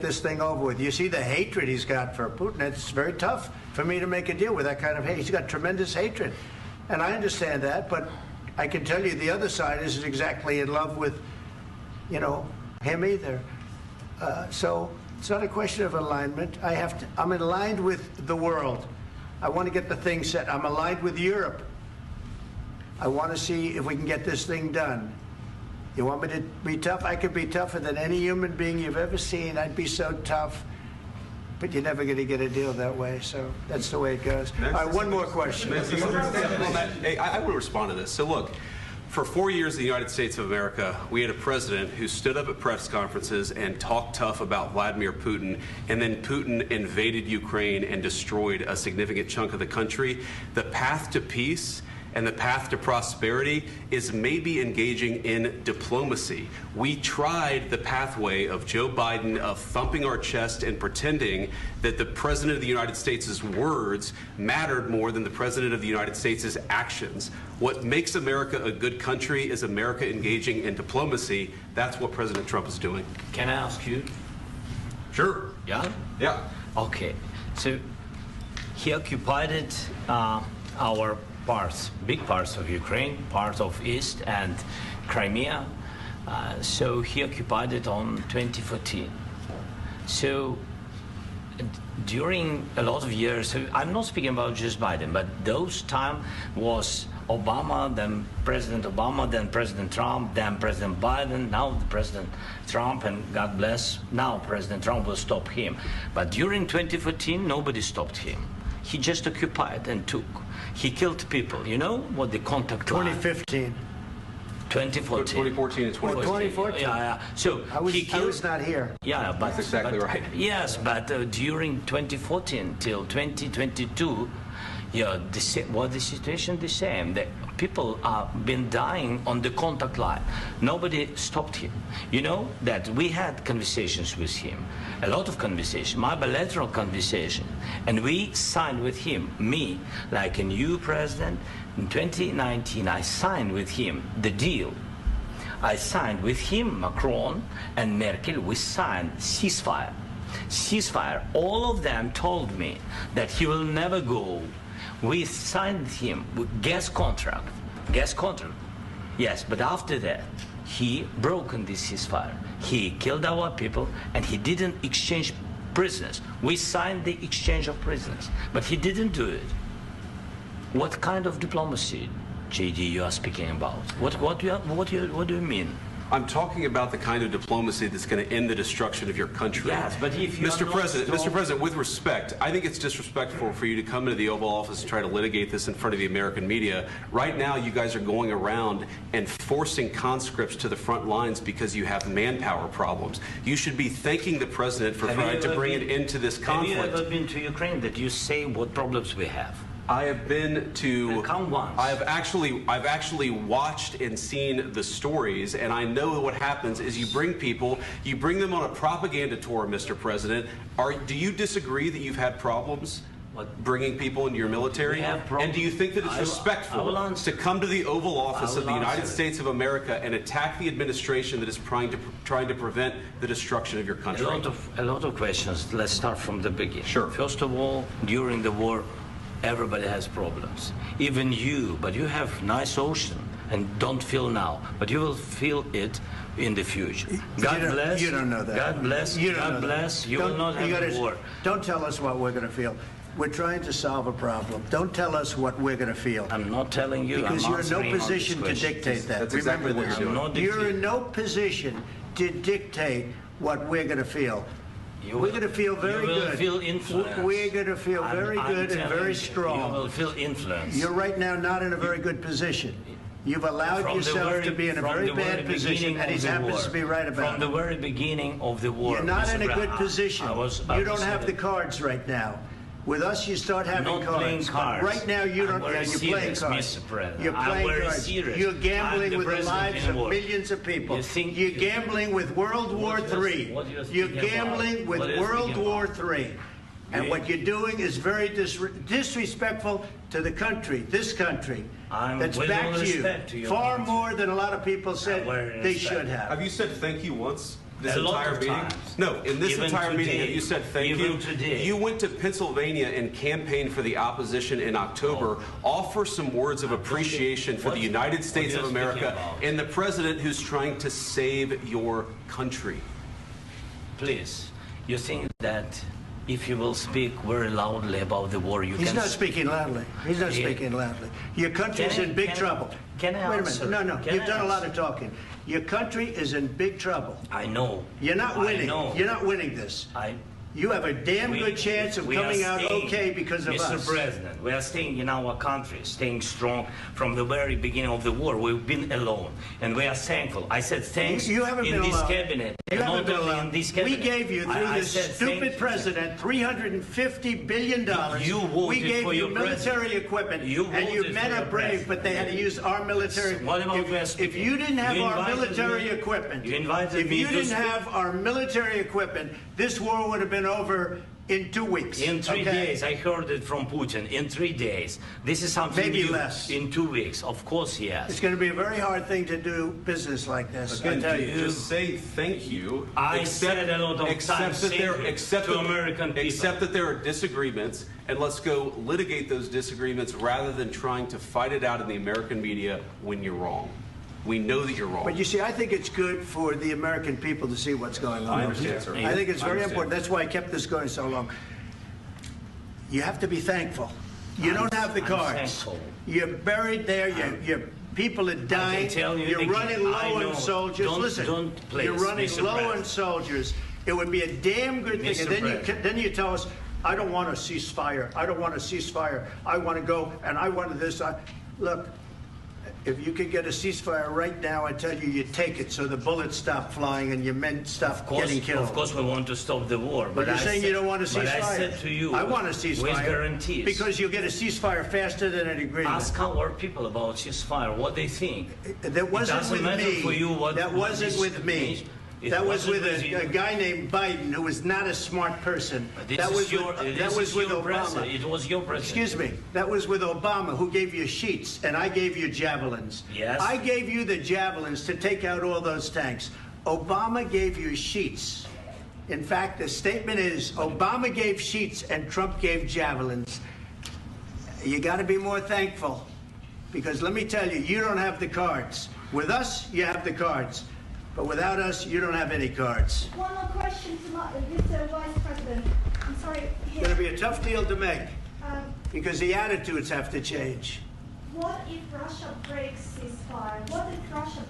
this thing over with. You see the hatred he's got for Putin. It's very tough for me to make a deal with that kind of hate. He's got tremendous hatred. And I understand that, but I can tell you the other side isn't exactly in love with, you know, him either. So it's not a question of alignment. I'm aligned with the world. I want to get the thing set. I'm aligned with Europe. I want to see if we can get this thing done. You want me to be tough? I could be tougher than any human being you've ever seen. I'd be so tough. But you're never going to get a deal that way, so that's the way it goes. All right, one more question. Hey, I want to respond to this. So look, for 4 years in the United States of America, we had a president who stood up at press conferences and talked tough about Vladimir Putin, and then Putin invaded Ukraine and destroyed a significant chunk of the country. The path to peace and the path to prosperity is maybe engaging in diplomacy. We tried the pathway of Joe Biden of thumping our chest and pretending that the President of the United States' words mattered more than the President of the United States' actions. What makes America a good country is America engaging in diplomacy. That's what President Trump is doing. Can I ask you? Sure. Yeah? Yeah. Okay. So he occupied our big parts of Ukraine, parts of East and Crimea. So he occupied it on 2014. So during a lot of years, so I'm not speaking about just Biden, but those time was Obama, then President Obama, then President Trump, then President Biden, now the President Trump, and God bless, now President Trump will stop him. But during 2014, nobody stopped him. He just occupied and took. He killed people. You know what the contact 2015. 2014. 2014 and 2014. 2014. Yeah. So I was not here. Yeah, but that's exactly right. Yes, but during 2014 till 2022, yeah, the situation the same. The people have been dying on the contact line. Nobody stopped him. You know that we had conversations with him, a lot of conversations, my bilateral conversation, and we signed with him, me, like a new president. In 2019, I signed with him the deal. I signed with him, Macron and Merkel, we signed ceasefire. Ceasefire. All of them told me that he will never go. We signed him with gas contract. Yes, but after that, he broken this ceasefire. He killed our people, and he didn't exchange prisoners. We signed the exchange of prisoners, but he didn't do it. What kind of diplomacy, JD, you are speaking about? What do you mean? I'm talking about the kind of diplomacy that's going to end the destruction of your country. Yes, but if you Mr. President, with respect, I think it's disrespectful for you to come into the Oval Office and try to litigate this in front of the American media. Right now, you guys are going around and forcing conscripts to the front lines because you have manpower problems. You should be thanking the President for trying to bring an end to this conflict. Have you ever been to Ukraine that you say what problems we have? I have been to. Come once. I've actually watched and seen the stories, and I know what happens is you bring them on a propaganda tour, Mr. President. Do you disagree that you've had problems bringing people into your military? And do you think that it's respectful to come to the Oval Office of the United States of America and attack the administration that is trying to prevent the destruction of your country? A lot of questions. Let's start from the beginning. Sure. First of all, during the war, everybody has problems, even you, but you have nice ocean and don't feel now, but you will feel it in the future. God bless. You don't know that. God bless. God bless. You will not have a war. Don't tell us what we're going to feel. We're trying to solve a problem. Don't tell us what we're going to feel. I'm not telling you. Because you're in no position to dictate that. That's exactly what you're doing. You're in no position to dictate what we're going to feel. We're going to feel very good. You will feel influence. We're going to feel very good and very strong. You will feel influence. You're right now not in a very good position. You've allowed yourself to be in a very bad position, and he happens to be right about it. From the very beginning of the war. You're not in a good position. You don't have the cards right now. With us, you start having cards. Right now, you don't. You're playing cards. You're playing cards. You're gambling with the lives of millions of people. You're gambling with World War III. You're gambling with World War III. And what you're doing is very disrespectful to the country, this country, that's backed you far more than a lot of people said they should have. Have you said thank you once? This A lot entire of meeting? times. No, in this Even entire meeting, today. have you said thank Even you? today. You went to Pennsylvania and campaigned for the opposition in October. Offer some words of appreciation for the United States of America and the president who's trying to save your country. Please, you think that if you will speak very loudly about the war, you He's can... not speaking loudly. He's not Yeah. speaking loudly. Your country is in big trouble. Can I Wait a answer? minute. No, Can you've I done a lot answer? of talking. Your country is in big trouble. I know. You're not winning. I know. You're not winning this. You have a damn good chance of coming out okay because of us. Mr. President, we are staying in our country, staying strong from the very beginning of the war. We've been alone, and we are thankful. I said thanks You haven't in been this alone. cabinet. You and haven't not been only alone. in this cabinet. We gave you, through I this said stupid thank you. president, $350 billion. You voted we gave for you your military president. equipment, You and you voted men for are your brave, president. but they had to use our military. What about If you didn't have You our invited military me- equipment, you invited if me you to didn't speak- have our military equipment, this war would have been over in 2 weeks. In 3 okay? days, I heard it from Putin. In 3 days, this is something Maybe new. less. In 2 weeks, of course, yes. It's going to be a very hard thing to do business like this. I tell you. Just say thank you. I said a lot of accept times that thank there, you accept to that- American people. Accept that there are disagreements, and let's go litigate those disagreements rather than trying to fight it out in the American media when you're wrong. We know that you're wrong. But you see, I think it's good for the American people to see what's going on. I understand, sir. I think it's I very understand. important. That's why I kept this going so long. You have to be thankful. You don't have the I'm cards. thankful. You're buried there. Your people are dying. tell you You're again, running low I know. on soldiers. Don't- Listen, don't, please, you're running Mr. low on President. soldiers. It would be a damn good thing. Mr. And then President. then you tell us, I don't want a ceasefire. I don't want a ceasefire. I want to go and I want this. Look, if you could get a ceasefire right now, I tell you, you take it so the bullets stop flying and your men stop getting killed. Of course, we want to stop the war. But you're I saying said- you don't want a ceasefire. But I said to you, I want a ceasefire. with guarantees. Because you'll get a ceasefire faster than an agreement. Ask our people about ceasefire, what they think. That wasn't doesn't with matter me. for you what- that what wasn't this with me. means. It That was wasn't with with you. a guy named Biden who was not a smart person. That was with Obama. It was your president. Excuse me. That was with Obama, who gave you sheets, and I gave you javelins. Yes. I gave you the javelins to take out all those tanks. Obama gave you sheets. In fact, the statement is Obama gave sheets and Trump gave javelins. You got to be more thankful, because let me tell you, you don't have the cards. With us, you have the cards. But without us, you don't have any cards. One more question to Mr. Vice President. I'm sorry. It's going to be a tough deal to make, Um, because the attitudes have to change. what if Russia breaks ceasefire? What if Russia